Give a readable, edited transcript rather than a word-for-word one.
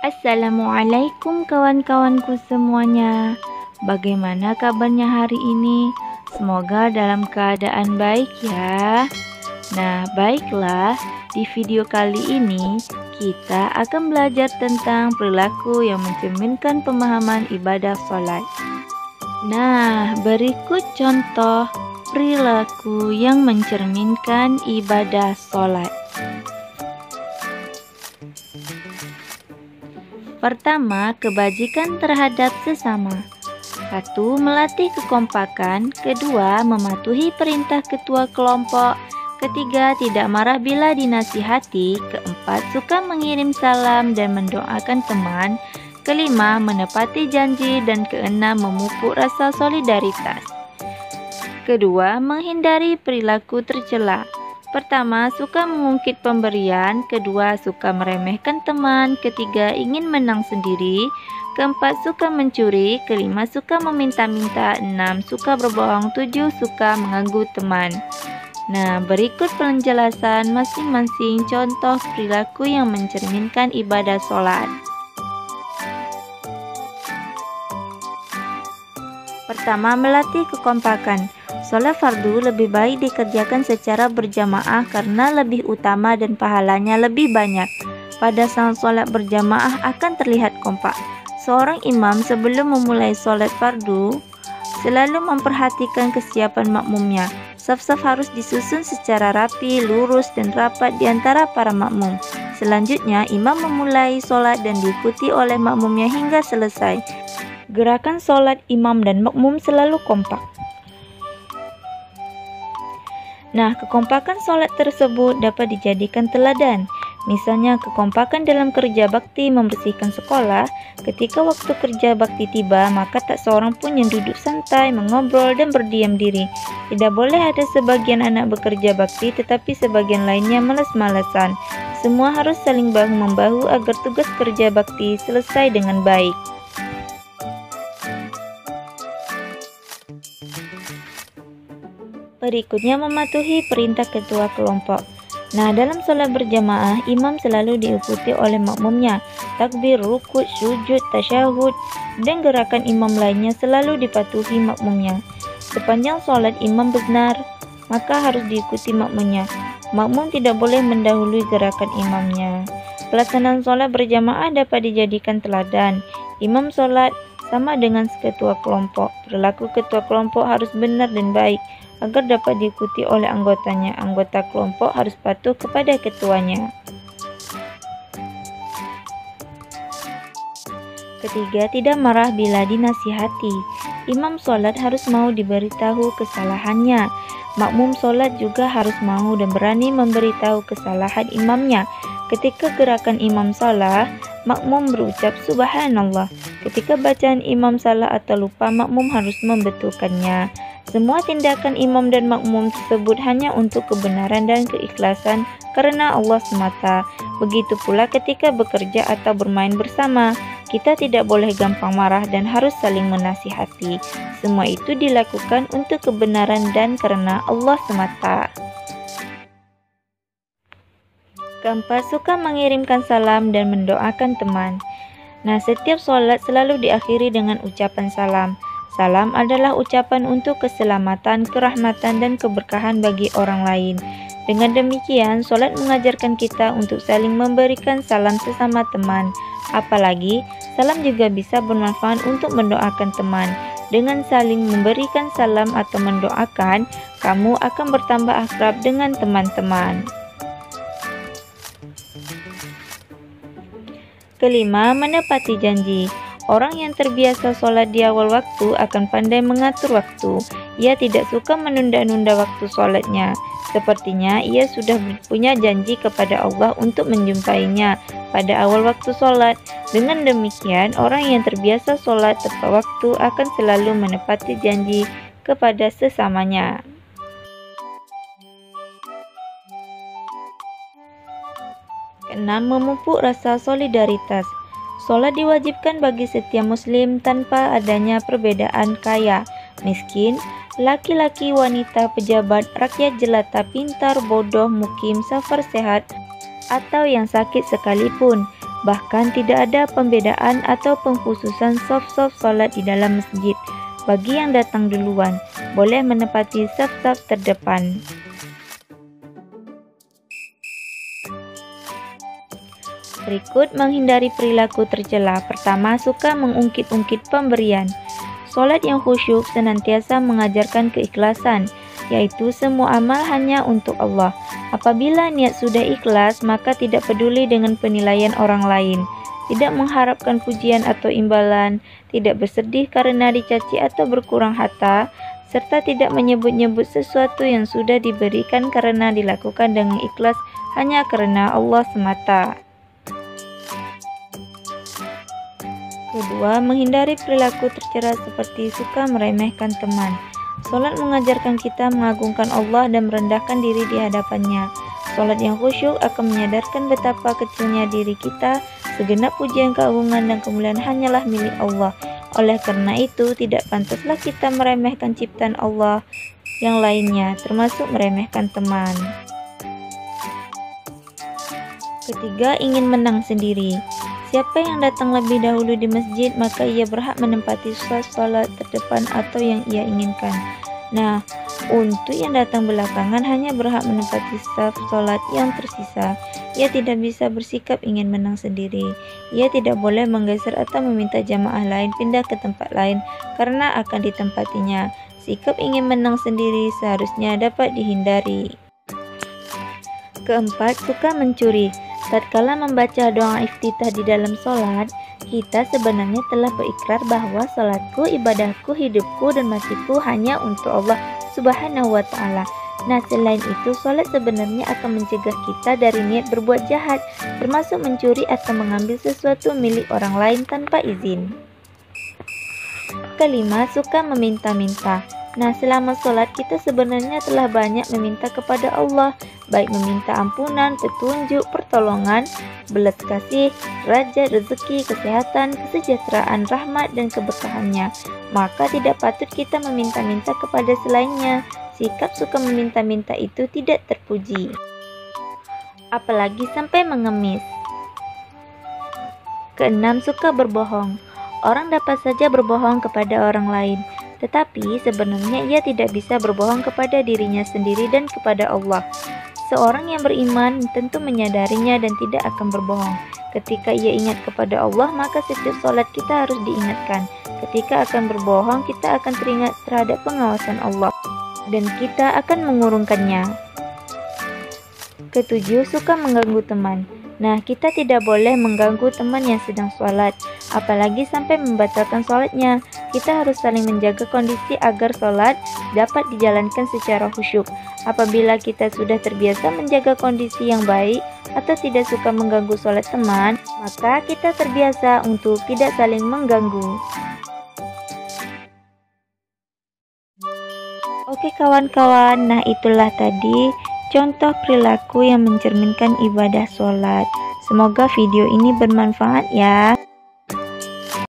Assalamualaikum kawan-kawanku semuanya. Bagaimana kabarnya hari ini? Semoga dalam keadaan baik ya. Nah, baiklah, di video kali ini kita akan belajar tentang perilaku yang mencerminkan pemahaman ibadah sholat. Nah, berikut contoh perilaku yang mencerminkan ibadah sholat. Pertama, kebajikan terhadap sesama. 1. Melatih kekompakan. 2. Mematuhi perintah ketua kelompok. 3. Tidak marah bila dinasihati. 4. Suka mengirim salam dan mendoakan teman. 5. Menepati janji. Dan 6. Memupuk rasa solidaritas. 2. Menghindari perilaku tercela. Pertama, suka mengungkit pemberian. 2. Suka meremehkan teman. 3. Ingin menang sendiri. 4. Suka mencuri. 5. Suka meminta-minta. 6. Suka berbohong. 7. Suka mengganggu teman. Nah, berikut penjelasan masing-masing contoh perilaku yang mencerminkan ibadah sholat. Pertama, melatih kekompakan. Sholat fardu lebih baik dikerjakan secara berjamaah karena lebih utama dan pahalanya lebih banyak. Pada saat sholat berjamaah akan terlihat kompak. Seorang imam sebelum memulai sholat fardu selalu memperhatikan kesiapan makmumnya. Saf-saf harus disusun secara rapi, lurus, dan rapat di antara para makmum. Selanjutnya, imam memulai sholat dan diikuti oleh makmumnya hingga selesai. Gerakan sholat imam dan makmum selalu kompak. Nah, kekompakan sholat tersebut dapat dijadikan teladan. Misalnya, kekompakan dalam kerja bakti membersihkan sekolah. Ketika waktu kerja bakti tiba, maka tak seorang pun yang duduk santai, mengobrol, dan berdiam diri. Tidak boleh ada sebagian anak bekerja bakti, tetapi sebagian lainnya malas-malasan. Semua harus saling bahu-membahu agar tugas kerja bakti selesai dengan baik. Berikutnya, mematuhi perintah ketua kelompok. Nah, dalam sholat berjamaah, imam selalu diikuti oleh makmumnya. Takbir, rukuk, sujud, tasyahud, dan gerakan imam lainnya selalu dipatuhi makmumnya. Sepanjang sholat imam benar, maka harus diikuti makmumnya. Makmum tidak boleh mendahului gerakan imamnya. Pelaksanaan sholat berjamaah dapat dijadikan teladan. Imam sholat sama dengan ketua kelompok. Perilaku ketua kelompok harus benar dan baik agar dapat diikuti oleh anggotanya. Anggota kelompok harus patuh kepada ketuanya. Ketiga, tidak marah bila dinasihati. Imam sholat harus mau diberitahu kesalahannya. Makmum sholat juga harus mau dan berani memberitahu kesalahan imamnya. Ketika gerakan imam salah, makmum berucap subhanallah. Ketika bacaan imam salah atau lupa, makmum harus membetulkannya. Semua tindakan imam dan makmum tersebut hanya untuk kebenaran dan keikhlasan karena Allah semata. Begitu pula ketika bekerja atau bermain bersama. Kita tidak boleh gampang marah dan harus saling menasihati. Semua itu dilakukan untuk kebenaran dan karena Allah semata. Keempat, suka mengirimkan salam dan mendoakan teman. Nah, setiap sholat selalu diakhiri dengan ucapan salam. Salam adalah ucapan untuk keselamatan, kerahmatan, dan keberkahan bagi orang lain. Dengan demikian, sholat mengajarkan kita untuk saling memberikan salam sesama teman. Apalagi, salam juga bisa bermanfaat untuk mendoakan teman. Dengan saling memberikan salam atau mendoakan, kamu akan bertambah akrab dengan teman-teman. Kelima, menepati janji. Orang yang terbiasa sholat di awal waktu akan pandai mengatur waktu. Ia tidak suka menunda-nunda waktu sholatnya. Sepertinya ia sudah punya janji kepada Allah untuk menjumpainya pada awal waktu sholat. Dengan demikian, orang yang terbiasa sholat tepat waktu akan selalu menepati janji kepada sesamanya. Keenam, memupuk rasa solidaritas. Sholat diwajibkan bagi setiap muslim tanpa adanya perbedaan kaya, miskin, laki-laki, wanita, pejabat, rakyat jelata, pintar, bodoh, mukim, safar, sehat, atau yang sakit sekalipun. Bahkan tidak ada pembedaan atau pengkhususan saf-saf salat di dalam masjid. Bagi yang datang duluan, boleh menempati saf-saf terdepan. Berikut menghindari perilaku tercela. Pertama, suka mengungkit-ungkit pemberian. Salat yang khusyuk senantiasa mengajarkan keikhlasan, yaitu semua amal hanya untuk Allah. Apabila niat sudah ikhlas, maka tidak peduli dengan penilaian orang lain, tidak mengharapkan pujian atau imbalan, tidak bersedih karena dicaci atau berkurang harta, serta tidak menyebut-nyebut sesuatu yang sudah diberikan karena dilakukan dengan ikhlas hanya karena Allah semata. Kedua, menghindari perilaku tercela seperti suka meremehkan teman. Salat mengajarkan kita mengagungkan Allah dan merendahkan diri di hadapannya. Salat yang khusyuk akan menyadarkan betapa kecilnya diri kita, segenap pujian, keagungan, dan kemuliaan hanyalah milik Allah. Oleh karena itu, tidak pantaslah kita meremehkan ciptaan Allah yang lainnya, termasuk meremehkan teman. Ketiga, ingin menang sendiri. Siapa yang datang lebih dahulu di masjid, maka ia berhak menempati salat terdepan atau yang ia inginkan. Nah, untuk yang datang belakangan hanya berhak menempati saf salat yang tersisa. Ia tidak bisa bersikap ingin menang sendiri. Ia tidak boleh menggeser atau meminta jamaah lain pindah ke tempat lain karena akan ditempatinya. Sikap ingin menang sendiri seharusnya dapat dihindari. Keempat, suka mencuri. Tatkala membaca doa iftitah di dalam sholat, kita sebenarnya telah berikrar bahwa sholatku, ibadahku, hidupku, dan matiku hanya untuk Allah Subhanahu wa Ta'ala. Nah, selain itu, sholat sebenarnya akan mencegah kita dari niat berbuat jahat, termasuk mencuri atau mengambil sesuatu milik orang lain tanpa izin. Kelima, suka meminta-minta. Nah, selama sholat kita sebenarnya telah banyak meminta kepada Allah, baik meminta ampunan, petunjuk, pertolongan, belas kasih, raja, rezeki, kesehatan, kesejahteraan, rahmat, dan keberkahannya. Maka tidak patut kita meminta-minta kepada selainnya. Sikap suka meminta-minta itu tidak terpuji, apalagi sampai mengemis. Keenam, suka berbohong. Orang dapat saja berbohong kepada orang lain, tetapi sebenarnya ia tidak bisa berbohong kepada dirinya sendiri dan kepada Allah. Seorang yang beriman tentu menyadarinya dan tidak akan berbohong. Ketika ia ingat kepada Allah, maka setiap sholat kita harus diingatkan. Ketika akan berbohong, kita akan teringat terhadap pengawasan Allah, dan kita akan mengurungkannya. Ketujuh, suka mengganggu teman. Nah, kita tidak boleh mengganggu teman yang sedang sholat, apalagi sampai membatalkan sholatnya. Kita harus saling menjaga kondisi agar sholat dapat dijalankan secara khusyuk. Apabila kita sudah terbiasa menjaga kondisi yang baik atau tidak suka mengganggu sholat teman, maka kita terbiasa untuk tidak saling mengganggu. Oke kawan-kawan, nah itulah tadi contoh perilaku yang mencerminkan ibadah sholat. Semoga video ini bermanfaat ya.